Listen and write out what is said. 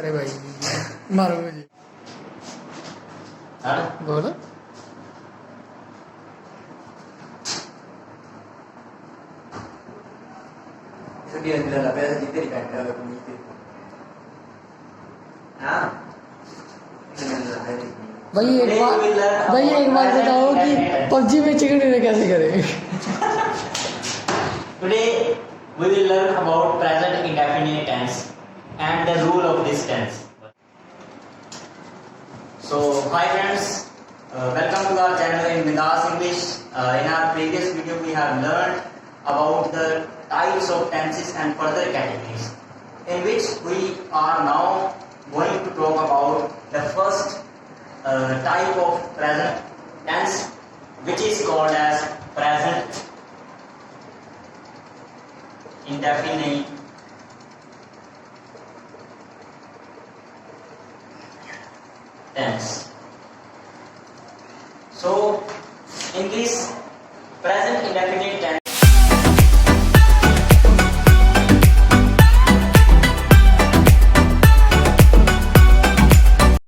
अरे भाई मारो मुझे बोलो dia bilang apa ya gitu di kantor gitu. हाँ भाई एक बार बताओ कि पबजी में चिकन डिनर कैसे करें Today we will learn about present indefinite tense and the rule of this tense. So hi friends, welcome to our channel in Midas English. In our previous video we have learned about the types of tenses and further categories, in which we are now going to talk about the first type of present tense, which is called as present indefinite tense. So in this present indefinite tense